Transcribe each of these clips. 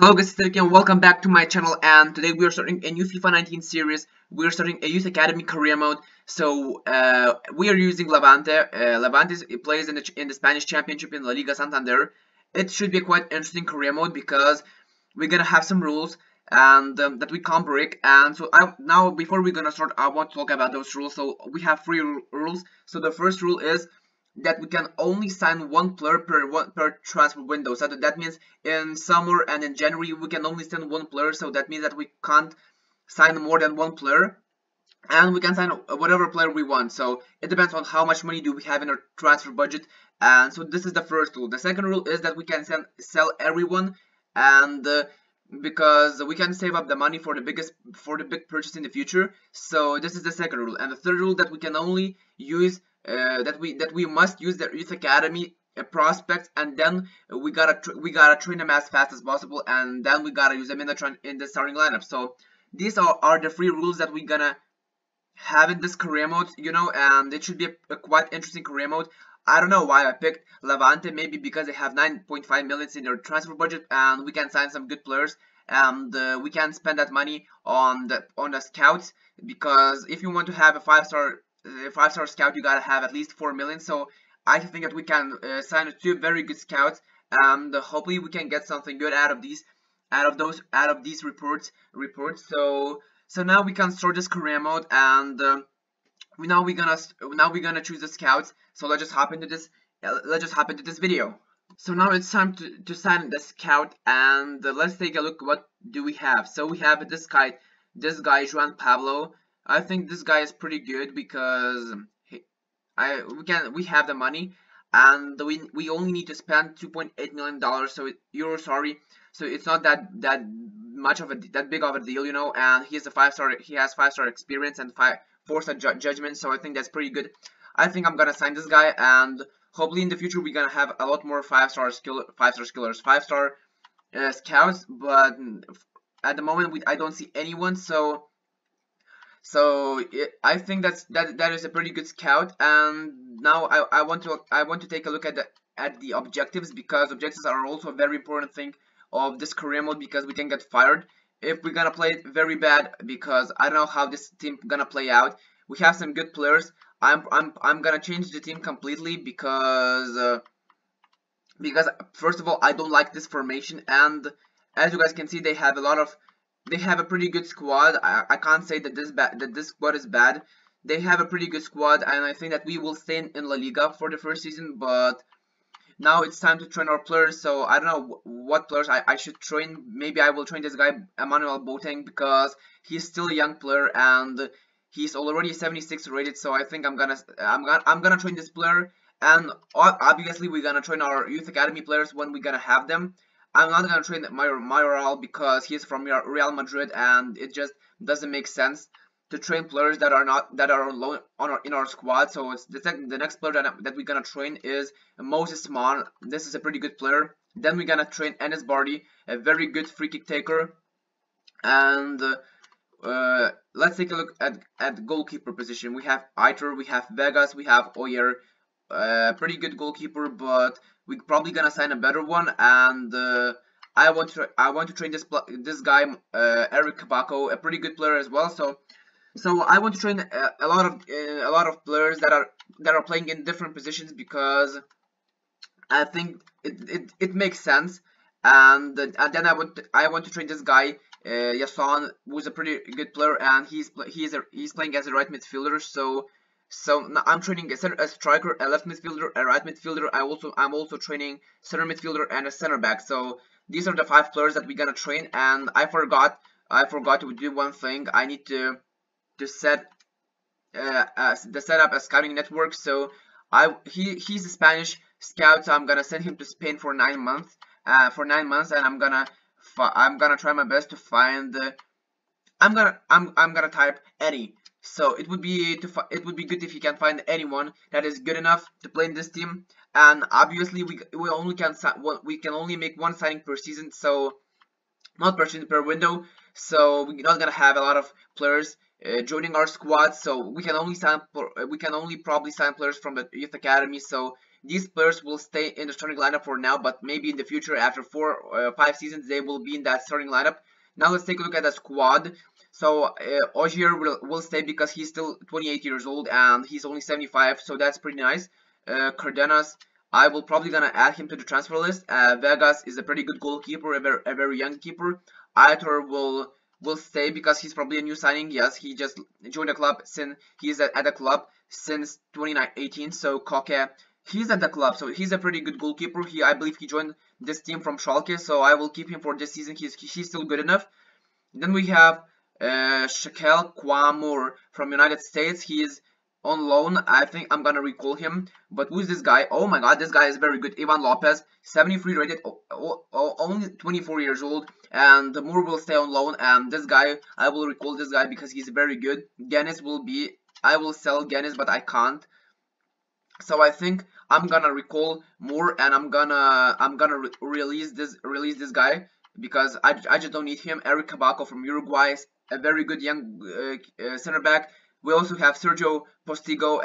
Hello guys, it's again. Welcome back to my channel, and today we are starting a new FIFA 19 series. We are starting a Youth Academy career mode. So we are using Levante. Levante plays in the Spanish Championship in La Liga Santander. It should be a quite interesting career mode because we're gonna have some rules and that we can't break. And so now before we're gonna start, I want to talk about those rules. So we have three rules. So the first rule is that we can only sign one player per transfer window. So that means in summer and in January we can only sign one player. So that means that we can't sign more than one player, and we can sign whatever player we want. So it depends on how much money do we have in our transfer budget. And so this is the first rule. The second rule is that we can sell everyone, and because we can save up the money for the big purchase in the future. So this is the second rule. And the third rule, that we can only use that we must use the youth academy prospects, and then we gotta train them as fast as possible, and then we gotta use them in the starting lineup. So these are the three rules that we're gonna have in this career mode, and it should be a quite interesting career mode. I don't know why I picked Levante, maybe because they have 9.5 million in their transfer budget, and we can sign some good players, and we can spend that money on the scouts, because if you want to have a five-star scout, you gotta have at least 4 million. So I think that we can sign two very good scouts, and hopefully we can get something good out of these reports. So now we can start this career mode, and now we're gonna choose the scouts. So let's just hop into this video. So now it's time to sign the scout, and let's take a look. What do we have? So we have this guy Juan Pablo. I think this guy is pretty good because we have the money, and we only need to spend $2.8 million. So euros, sorry. So it's not that big of a deal, And he has five-star experience and four-star judgment. So I think that's pretty good. I think I'm gonna sign this guy, and hopefully in the future we're gonna have a lot more five-star skillers, five-star scouts. But at the moment I don't see anyone. I think that is a pretty good scout. And now I want to take a look at the objectives, because objectives are also a very important thing of this career mode, because we can get fired if we're gonna play it very bad, because I don't know how this team gonna play out. We have some good players. I'm gonna change the team completely because first of all, I don't like this formation, and as you guys can see, they have a pretty good squad. I can't say that this squad is bad. They have a pretty good squad, and I think that we will stay in La Liga for the first season. But now it's time to train our players. So I don't know what players I should train. Maybe I will train this guy Emmanuel Boateng, because he's still a young player and he's already 76 rated. So I think I'm gonna train this player, and obviously we're gonna train our youth academy players when we're gonna have them. I'm not gonna train Mayoral because he's from Real Madrid, and it just doesn't make sense to train players that are alone in our squad. So it's the next player that we're gonna train is Moses Mon. This is a pretty good player. Then we're gonna train Enes Bardi, a very good free kick taker. And let's take a look at goalkeeper position. We have Aitor, we have Vegas, we have Oyer. Pretty good goalkeeper, but we're probably gonna sign a better one. And I want to train this guy Eric Kabako, a pretty good player as well. So I want to train a lot of players that are playing in different positions, because I think it makes sense. And then I want to train this guy Yason, who's a pretty good player, and he's playing as a right midfielder. So I'm training a striker, a left midfielder, a right midfielder. I'm also training center midfielder and a center back. So these are the 5 players that we're gonna train. And I forgot to do one thing. I need to set up a scouting network. So he's a Spanish scout, so I'm gonna send him to Spain for 9 months. And I'm gonna try my best to find. I'm gonna type any. So it would be good if you can find anyone that is good enough to play in this team. And obviously we can only make one signing per season. So not per season, per window. So we're not gonna have a lot of players joining our squad. So we can only probably sign players from the youth academy. So these players will stay in the starting lineup for now, but maybe in the future, after 4 or 5 seasons, they will be in that starting lineup. Now let's take a look at the squad. So Ogier will stay because he's still 28 years old and he's only 75, so that's pretty nice. Cardenas, I will probably gonna add him to the transfer list. Vegas is a pretty good goalkeeper, a very young keeper. Aitor will stay because he's probably a new signing. Yes, he just joined the club since he's at the club since 2018. So Koke, he's at the club, so he's a pretty good goalkeeper. I believe he joined this team from Schalke, so I will keep him for this season. He's still good enough. Then we have Shaquille Kwamur from United States. He is on loan. I think I'm gonna recall him. But who's this guy? Oh my god, this guy is very good. Ivan Lopez, 73 rated, only 24 years old, and Moore will stay on loan. And this guy, I will recall this guy because he's very good. Genis will be, I will sell Genis, but I can't. So I think I'm gonna recall Moore, and I'm gonna release this guy because I just don't need him. Eric Cabaco from Uruguay, a very good young center back. We also have Sergio Postigo,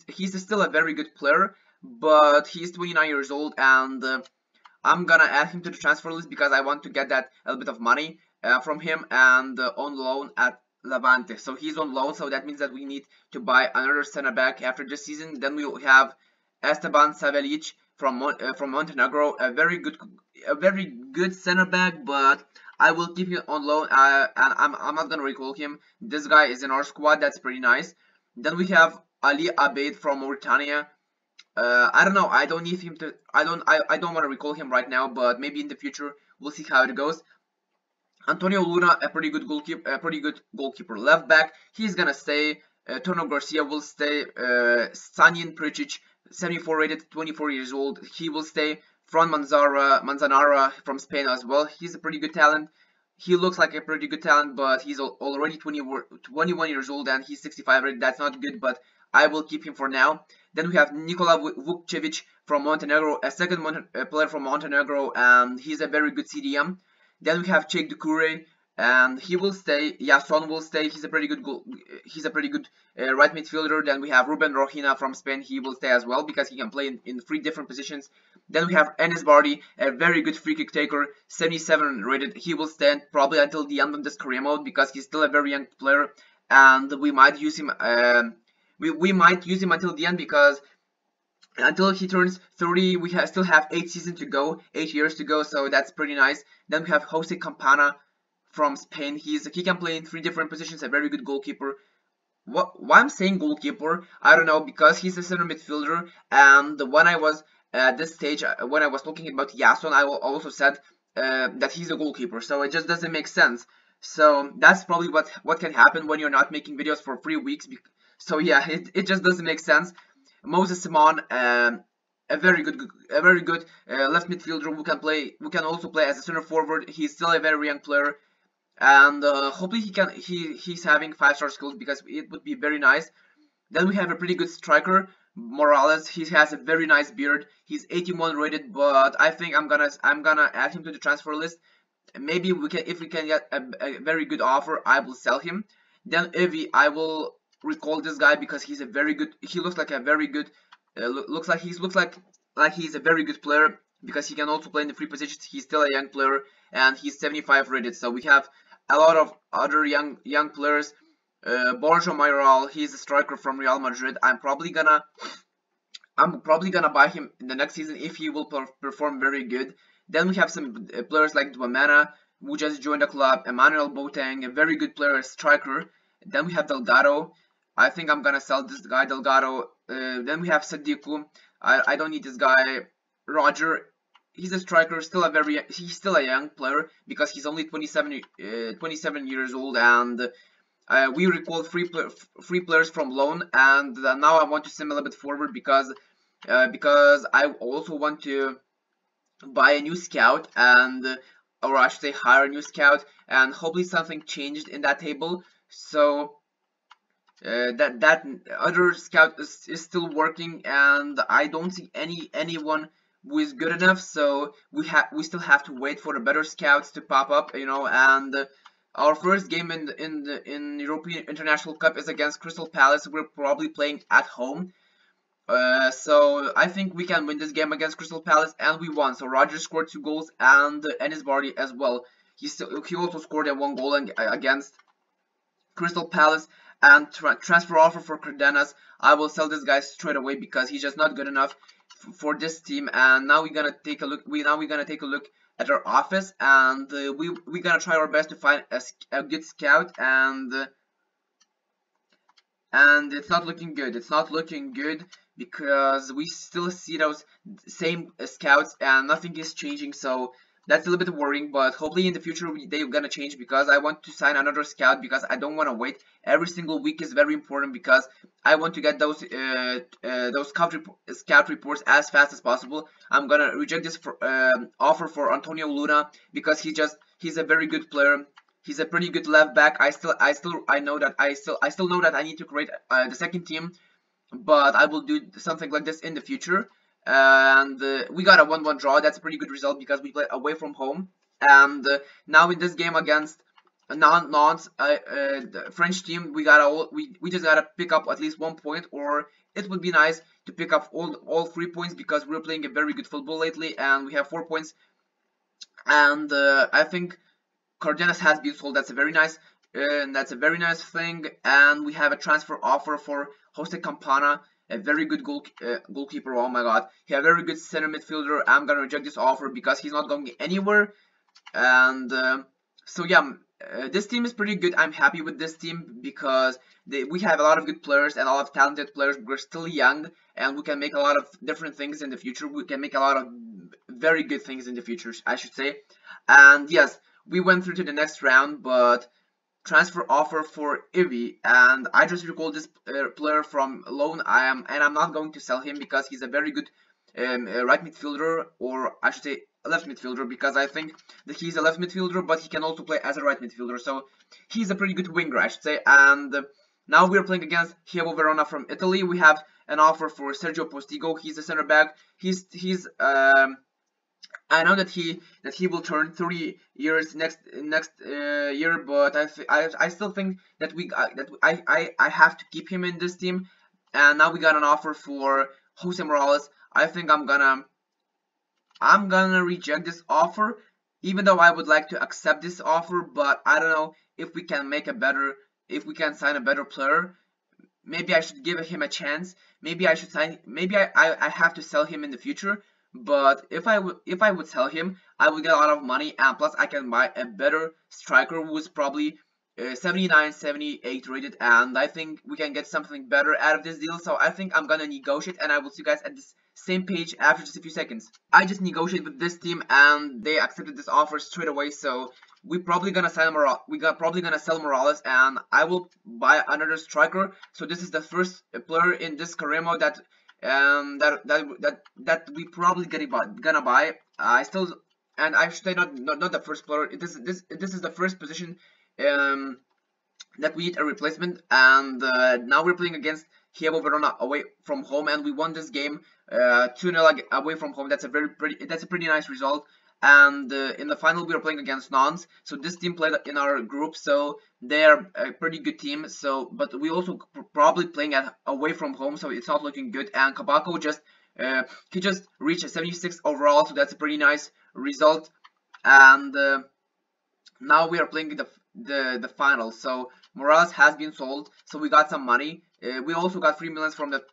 he's still a very good player, but he's 29 years old, and I'm gonna add him to the transfer list because I want to get that a little bit of money from him, and on loan at Levante. So he's on loan, so that means that we need to buy another center back after this season. Then we will have Esteban Savelic from Montenegro, a very good center back, but I will keep him on loan, and I'm not gonna recall him. This guy is in our squad. That's pretty nice. Then we have Ali Abeid from Mauritania. I don't know. I don't need him to. I don't want to recall him right now, but maybe in the future we'll see how it goes. Antonio Luna, a pretty good goalkeeper, left back. He's gonna stay. Torno Garcia will stay. Sanyin Pricic, 74 rated, 24 years old. He will stay. Fran Manzanara from Spain as well. He's a pretty good talent. He looks like a pretty good talent, but he's already 21 years old and he's 65 rated. That's not good, but I will keep him for now. Then we have Nikola Vukcevic from Montenegro, a second player from Montenegro, and he's a very good CDM. Then we have Cheick Doucouré, and he will stay. Yason will stay. He's a pretty good right midfielder. Then we have Ruben Rojina from Spain. He will stay as well because he can play in 3 different positions. Then we have Enes Bardi, a very good free kick taker, 77 rated. He will stand probably until the end of this career mode because he's still a very young player, and we might use him. We might use him until the end because until he turns 30, we still have 8 seasons to go, 8 years to go, so that's pretty nice. Then we have Jose Campana from Spain. He can play in 3 different positions, a very good goalkeeper. Why I'm saying goalkeeper, I don't know, because he's a center midfielder, and when I was at this stage, when I was talking about Yason, I also said that he's a goalkeeper, so it just doesn't make sense. So that's probably what can happen when you're not making videos for 3 weeks. So yeah, it just doesn't make sense. Moses Simon, a very good left midfielder who can also play as a center forward. He's still a very young player, and hopefully he's having 5-star skills because it would be very nice. Then we have a pretty good striker, Morales. He has a very nice beard. He's 81 rated, but I think I'm gonna add him to the transfer list. Maybe if we can get a very good offer, I will sell him. Then Evie, I will recall this guy because he's a very good. He looks like a very good. Looks like he's a very good player because he can also play in the 3 positions. He's still a young player and he's 75 rated. So we have a lot of other young players. Borja Mayoral, he's a striker from Real Madrid. I'm probably gonna buy him in the next season if he will perform very good. Then we have some players like Duamena, who just joined the club. Emmanuel Boateng, a very good player, striker. Then we have Delgado. I think I'm gonna sell this guy, Delgado. Then we have Sadiku. I don't need this guy. Roger, he's a striker, he's still a young player because he's only 27 years old, and we recall 3 players from loan, and now I want to sim a little bit forward because I also want to buy a new scout, and or I should say hire a new scout, and hopefully something changed in that table. So that other scout is still working, and I don't see anyone who is good enough. So we still have to wait for the better scouts to pop up, you know. And our first game in European International Cup is against Crystal Palace. We're probably playing at home. So I think we can win this game against Crystal Palace, and we won. So Roger scored 2 goals, and Ennis Barty as well. He also scored a 1 goal against Crystal Palace. And transfer offer for Cardenas. I will sell this guy straight away because he's just not good enough for this team. And now we're gonna take a look. We're gonna take a look at our office, and we're gonna try our best to find a good scout, and it's not looking good. It's not looking good because we still see those same scouts and nothing is changing. So that's a little bit worrying, but hopefully in the future they're gonna change because I want to sign another scout because I don't want to wait. Every single week is very important because I want to get those scout reports as fast as possible. I'm gonna reject this offer for Antonio Luna because he's a very good player. He's a pretty good left back. I know that I still know that I need to create the second team, but I will do something like this in the future. And we got a 1-1 draw. That's a pretty good result because we played away from home. And now in this game against Nantes, the French team, we just gotta pick up at least 1 point, or it would be nice to pick up all 3 points because we're playing a very good football lately, and we have 4 points. And I think Cardenas has been sold. That's a very nice thing. And we have a transfer offer for Jose Campana, a very good goalkeeper. Oh my god, he a very good center midfielder. I'm gonna reject this offer because he's not going anywhere. And so yeah, this team is pretty good. I'm happy with this team because we have a lot of good players and a lot of talented players. We're still young and we can make a lot of different things in the future. We can make a lot of very good things in the future, I should say. And yes, we went through to the next round, but transfer offer for Ivy, and I just recalled this player from loan. I'm not going to sell him because he's a very good right midfielder, or I should say left midfielder, because I think that he's a left midfielder, but he can also play as a right midfielder. So he's a pretty good winger, I should say. And now we're playing against Chievo Verona from Italy. We have an offer for Sergio Postigo. He's a center back. I know that he will turn 3 years next year, but I still think that I have to keep him in this team. And now we got an offer for Jose Morales. I think I'm gonna reject this offer, even though I would like to accept this offer. But I don't know if we can if we can sign a better player. Maybe I should give him a chance. Maybe I should sign. Maybe I have to sell him in the future. But if I would sell him, I would get a lot of money, and plus I can buy a better striker who is probably 79, 78 rated, and I think we can get something better out of this deal. So I think I'm gonna negotiate, and I will see you guys at this same page after just a few seconds. I just negotiated with this team, and they accepted this offer straight away. So we're probably gonna probably gonna sell Morales, and I will buy another striker. So this is the first player in this career mode that we probably gonna buy. I still, and I should say not the first player. This is the first position that we need a replacement. And now we're playing against Chievo Verona away from home, and we won this game 2-0 away from home. That's a pretty nice result. And in the final we are playing against Nantes, so this team played in our group, so they are a pretty good team. So but we also probably playing away from home, so it's not looking good. And Kabako he just reached a 76 overall, so that's a pretty nice result. And now we are playing the final. So Morales has been sold, so we got some money. We also got 3 million from the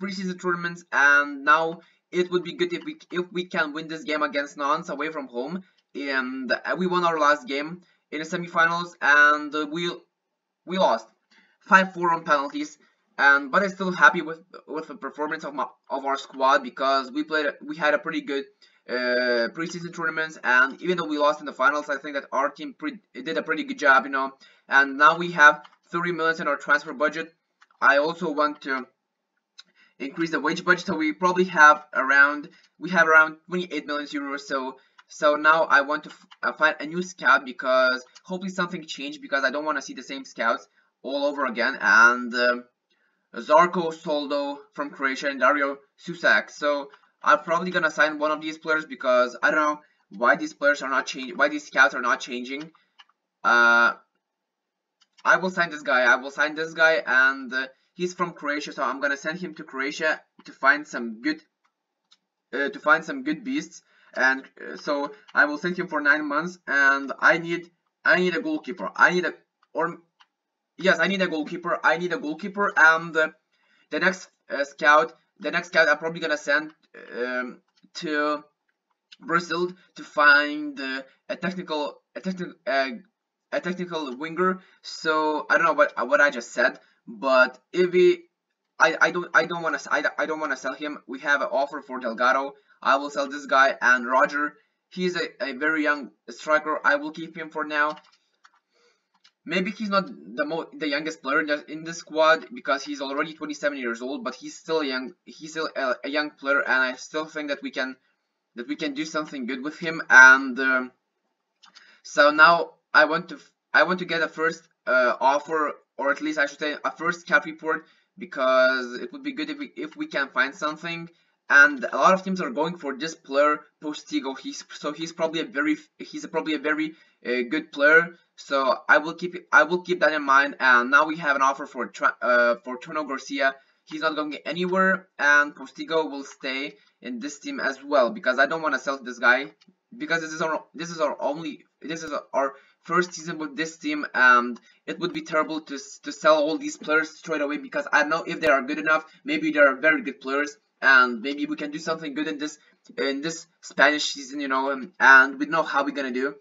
preseason tournaments, and now it would be good if we can win this game against Nantes away from home. And we won our last game in the semifinals, and we lost 5-4 on penalties. But I'm still happy with the performance of our squad because we had a pretty good preseason tournaments, and even though we lost in the finals, I think that our team did a pretty good job, And now we have 30 million in our transfer budget. I also want to increase the wage budget, so we probably have around 28 million euros. So now I want to find a new scout because hopefully something changed, because I don't want to see the same scouts all over again. And Zarko Soldo from Croatia and Dario Susak. So I'm probably gonna sign one of these players because I don't know why these players are not changing, why these scouts are not changing. I will sign this guy. And He's from Croatia, so I'm gonna send him to Croatia to find some good beasts. And so I will send him for 9 months. And I need a goalkeeper. I need a goalkeeper. And the next scout I'm probably gonna send to Brazil to find a technical winger. So I don't know what I just said, but if we I don't want to I don't want to sell him. We have an offer for Delgado. I will sell this guy. And Roger, he's a very young striker. I will keep him for now. Maybe he's not the youngest player in this squad because he's already 27 years old, but he's still young. He's still a young player, and I still think that we can do something good with him. And so now I want to get a first offer, or at least I should say a first scout report, because it would be good if we can find something. And a lot of teams are going for this player, Postigo. He's probably a very good player. So I will keep that in mind. And now we have an offer for Tono Garcia. He's not going anywhere, and Postigo will stay in this team as well, because I don't want to sell this guy, because this is our first season with this team, and it would be terrible to sell all these players straight away, because I don't know if they are good enough. Maybe they are very good players, and maybe we can do something good in this Spanish season, and we know how we're gonna do.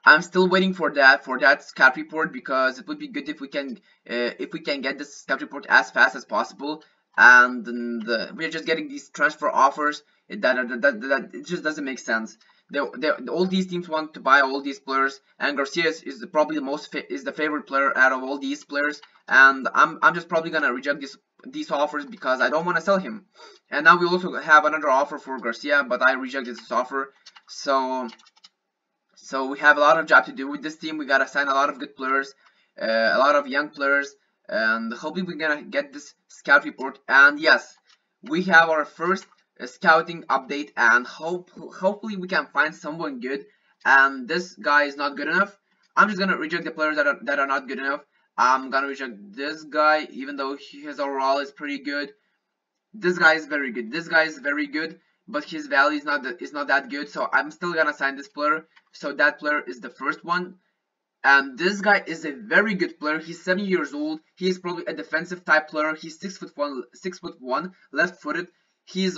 I'm still waiting for that scout report, because it would be good if we can get this scout report as fast as possible. And we're just getting these transfer offers that it just doesn't make sense. All these teams want to buy all these players, and Garcia is probably the favorite player out of all these players. And I'm just probably gonna reject these offers, because I don't want to sell him. And now we also have another offer for Garcia, but I rejected this offer. So we have a lot of job to do with this team. We gotta sign a lot of good players, a lot of young players, and hopefully we're gonna get this scout report. And yes, we have our first scouting update, and hopefully we can find someone good. And this guy is not good enough. I'm just gonna reject the players that are not good enough. I'm gonna reject this guy, even though his overall is pretty good. This guy is very good. This guy is very good, but his value is not that good. So I'm still gonna sign this player. So that player is the first one. And this guy is a very good player. He's 7 years old. He is probably a defensive type player. He's 6'1", left-footed. He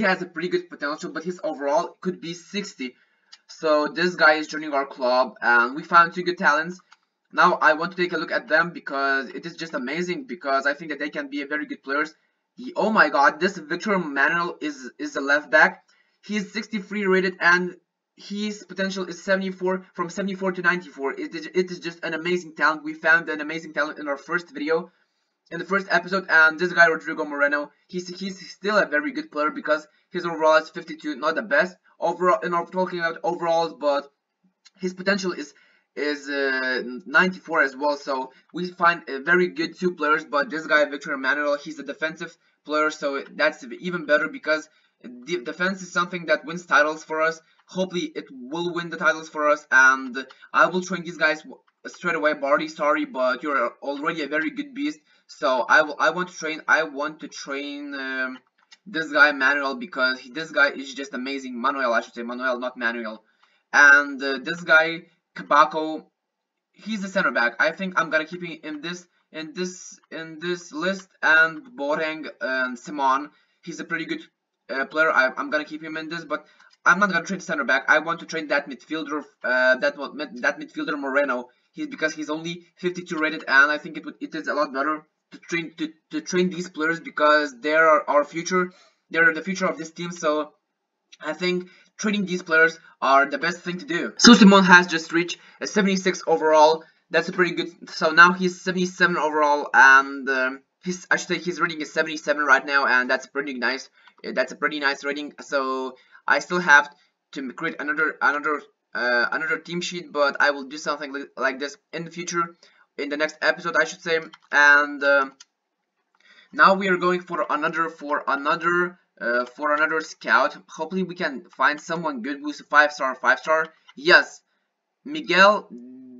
has a pretty good potential, but his overall could be 60. So this guy is joining our club, and we found 2 good talents. Now I want to take a look at them, because it is just amazing, because I think that they can be very good players. Oh my god, this Victor Manuel is a left back. He is 63 rated, and his potential is 74, from 74 to 94. It is just an amazing talent. We found an amazing talent in our first video, in the first episode. And this guy, Rodrigo Moreno, he's still a very good player, because his overall is 52, not the best overall. And I'm talking about overalls, but his potential is 94 as well. So we find a very good 2 players. But this guy, Victor Emmanuel, he's a defensive player, so that's even better, because the defense is something that wins titles for us. Hopefully it will win the titles for us. And I will train these guys straight away. Barty, sorry, but you're already a very good beast. So I want to train this guy Manuel, because this guy is just amazing. Manuel, I should say. Manuel, not Manuel. And this guy Kabako, he's the center back. I think I'm gonna keep him in this list. And Boreng and Simon, he's a pretty good player. I'm gonna keep him in this, but I'm not gonna train center back. I want to train that midfielder, that midfielder Moreno. Because he's only 52 rated, and I think it is a lot better to train these players, because they are our future. They're the future of this team. So I think training these players are the best thing to do. So Simon has just reached a 76 overall. That's a pretty good. So now he's 77 overall, and I should say his rating is 77 right now, and that's pretty nice. That's a pretty nice rating. So I still have to create another team sheet, but I will do something like this in the future, in the next episode, I should say. And now we are going for another scout. Hopefully we can find someone good who's a 5-star. Yes, Miguel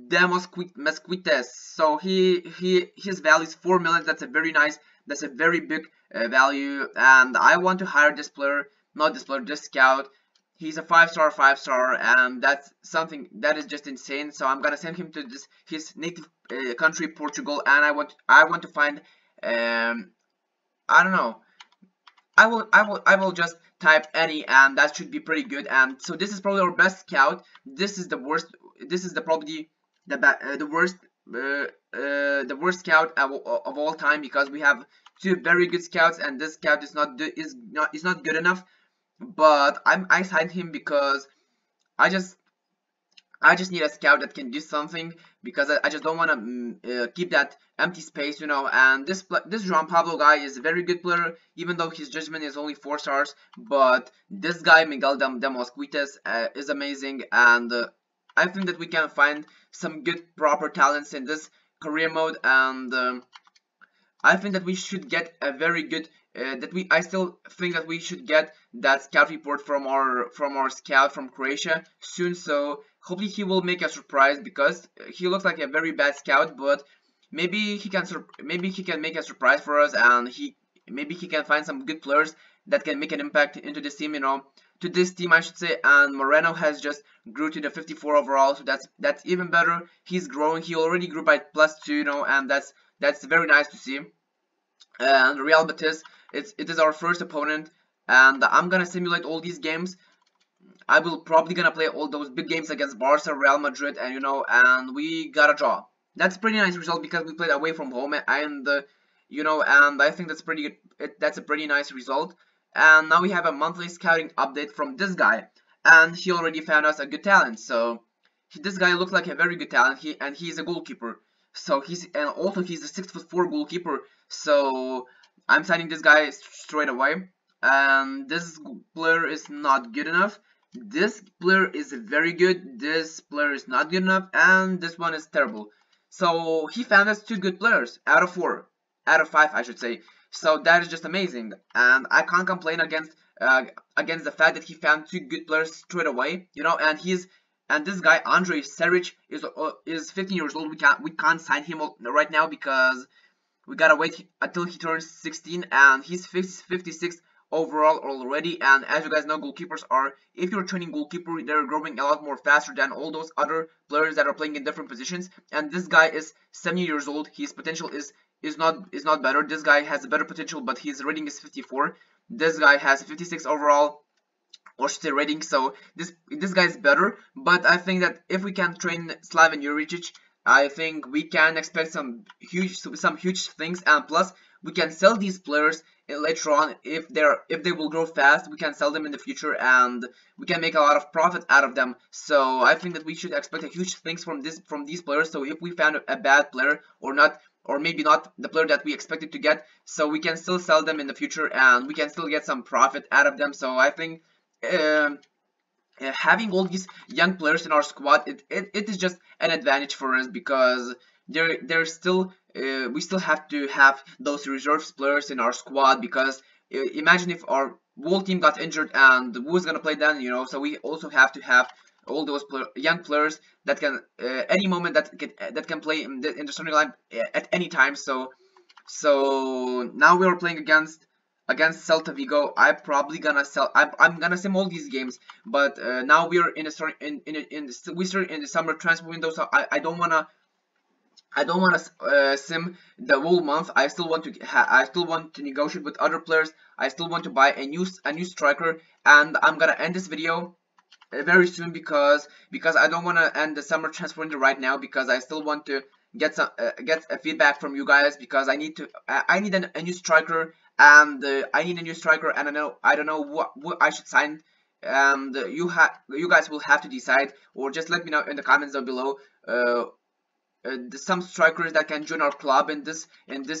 Mesquites. So his value is 4 million. That's a very nice. That's a very big value, and I want to hire this player, not this player, this scout. He's a 5 star, and that's something that is just insane. So I'm gonna send him to his native country, Portugal, and I want to find I don't know. I will just type any, and that should be pretty good. And so this is probably our best scout. This is the worst. This is probably the worst scout of all time, because we have two very good scouts, and this scout is not good enough. But I signed him because I just I just need a scout that can do something, because I just don't want to keep that empty space, And this João Pablo guy is a very good player, even though his judgment is only 4 stars. But this guy Miguel de Mosquitas is amazing, and I think that we can find some good proper talents in this career mode, and I think that we should get a very good I still think that we should get that scout report from our scout from Croatia soon. So hopefully he will make a surprise, because he looks like a very bad scout, but maybe he can make a surprise for us, and maybe he can find some good players that can make an impact into this team, to this team, I should say. And Moreno has just grew to the 54 overall, so that's even better. He's growing. He already grew by +2, and that's very nice to see. And Real Betis, it is our first opponent, and I'm gonna simulate all these games. I will probably gonna play all those big games against Barca, Real Madrid, and we got a draw. That's a pretty nice result, because we played away from home, and and I think that's pretty good. That's a pretty nice result. And now we have a monthly scouting update from this guy, and he already found us a good talent. So this guy looks like a very good talent. He's a goalkeeper. So he's a 6'4" goalkeeper. So I'm signing this guy straight away. And this player is not good enough. This player is very good. This player is not good enough, and this one is terrible. So he found us 2 good players out of 4, out of 5, I should say. So that is just amazing, and I can't complain against the fact that he found 2 good players straight away. And this guy Andrej Seric is 15 years old. We can't sign him right now, because we gotta wait until he turns 16, and he's 56 overall already. And as you guys know, goalkeepers are, if you're training goalkeeper, they're growing a lot more faster than all those other players that are playing in different positions. And this guy is 70 years old. His potential is not better. This guy has a better potential, but his rating is 54. This guy has 56 overall, or should say rating. So this guy is better, but I think that if we can train Slaven Juricic, I think we can expect some huge things. And plus, we can sell these players later on. If they will grow fast, we can sell them in the future, and we can make a lot of profit out of them. So I think that we should expect a huge things from these players. So if we found a bad player, or not, or maybe not the player that we expected to get, so we can still sell them in the future, and we can still get some profit out of them. So I think having all these young players in our squad, it is just an advantage for us, because there's still we still have to have those reserves players in our squad, because imagine if our whole team got injured, and who's gonna play then, so we also have to have all those young players that can any moment that can play in the starting line at any time. So now we are playing against Celta Vigo. I'm probably gonna sell. I'm gonna sim all these games, but now we are in we start in the summer transfer window, so I don't wanna sim the whole month. I still want to negotiate with other players. I still want to buy a new striker, and I'm gonna end this video very soon, because I don't want to end the summer transfer window right now, because I still want to get a feedback from you guys, because I need a new striker, and I don't know what I should sign, and you guys will have to decide, or just let me know in the comments down below some strikers that can join our club in this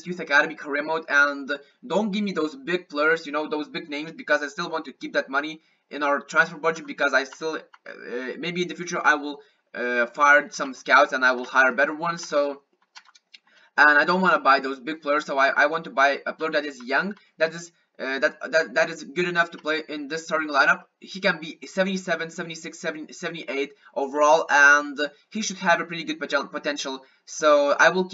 youth academy career mode. And don't give me those big players, those big names, because I still want to keep that money in our transfer budget, because I still maybe in the future I will fire some scouts, and I will hire better ones. So, and I don't want to buy those big players, so I want to buy a player that is young, that is that is good enough to play in this starting lineup. He can be 77, 76, 78 overall, and he should have a pretty good potential. So I will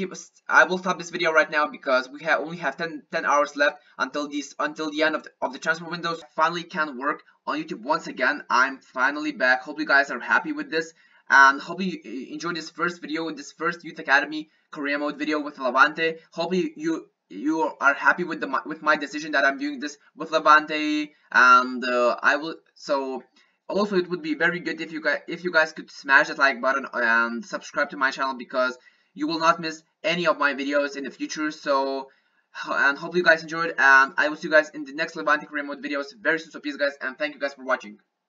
stop this video right now because we only have 10 hours left until the end of the transfer windows. Finally can work on YouTube once again. I'm finally back. Hope you guys are happy with this, and hope you enjoyed this first video, this first Youth Academy career mode video with Levante. Hopefully you are happy with my decision that I'm doing this with Levante, and I will. So also it would be very good if you guys could smash that like button and subscribe to my channel, because you will not miss any of my videos in the future. So, and hope you guys enjoyed, and I will see you guys in the next Levante career mode videos very soon. So peace guys, and thank you guys for watching.